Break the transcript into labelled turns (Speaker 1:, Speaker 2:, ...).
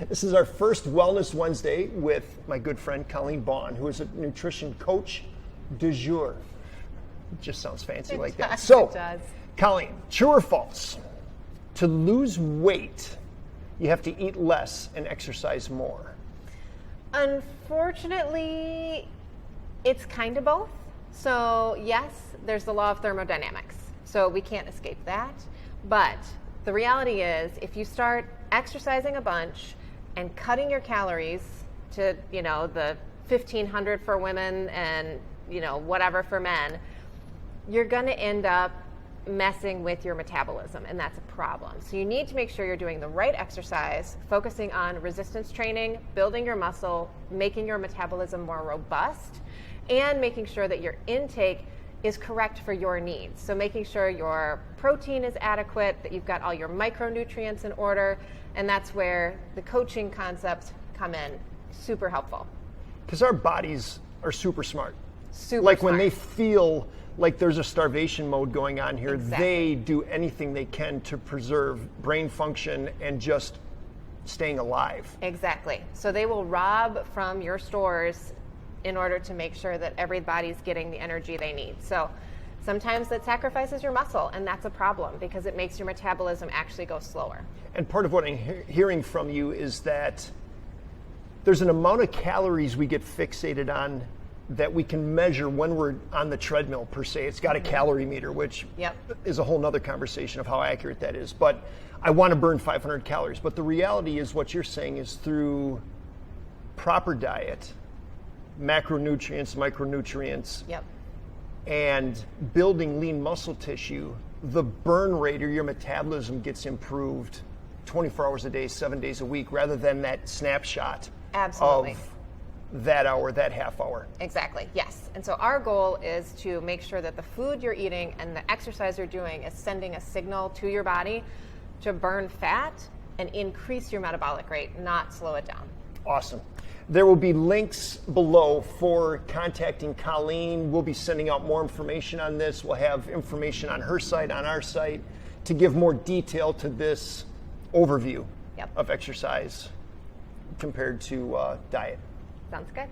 Speaker 1: This is our first Wellness Wednesday with my good friend Colleen Baughn, who is a nutrition coach du jour. It just sounds fancy like that. So, Colleen, true or false? To lose weight, you have to eat less and exercise more.
Speaker 2: Unfortunately, it's kind of both. So yes, there's the law of thermodynamics. So we can't escape that. But the reality is, if you start exercising a bunch and cutting your calories to, the 1,500 for women and, whatever for men, you're going to end up messing with your metabolism, and that's a problem. So you need to make sure you're doing the right exercise, focusing on resistance training, building your muscle, making your metabolism more robust, and making sure that your intake is correct for your needs. So making sure your protein is adequate, that you've got all your micronutrients in order, and that's where the coaching concepts come in. Super helpful.
Speaker 1: Because our bodies are super smart.
Speaker 2: Super
Speaker 1: like
Speaker 2: smart.
Speaker 1: When they feel like there's a starvation mode going on here,
Speaker 2: Exactly.
Speaker 1: They do anything they can to preserve brain function and just staying alive.
Speaker 2: Exactly. So they will rob from your stores in order to make sure that everybody's getting the energy they need. So sometimes that sacrifices your muscle, and that's a problem because it makes your metabolism actually go slower.
Speaker 1: And part of what I'm hearing from you is that there's an amount of calories we get fixated on that we can measure when we're on the treadmill, per se. It's got a calorie meter, which is a whole nother conversation of how accurate that is. But I want to burn 500 calories. But the reality is what you're saying is through proper diet, macronutrients, micronutrients, and building lean muscle tissue, the burn rate or your metabolism gets improved 24 hours a day, 7 days a week, rather than that snapshot
Speaker 2: Absolutely.
Speaker 1: of that hour, that half hour.
Speaker 2: Exactly, yes. And so our goal is to make sure that the food you're eating and the exercise you're doing is sending a signal to your body to burn fat and increase your metabolic rate, not slow it down.
Speaker 1: Awesome. There will be links below for contacting Colleen. We'll be sending out more information on this. We'll have information on her site, on our site, to give more detail to this overview of exercise compared to diet.
Speaker 2: Sounds good.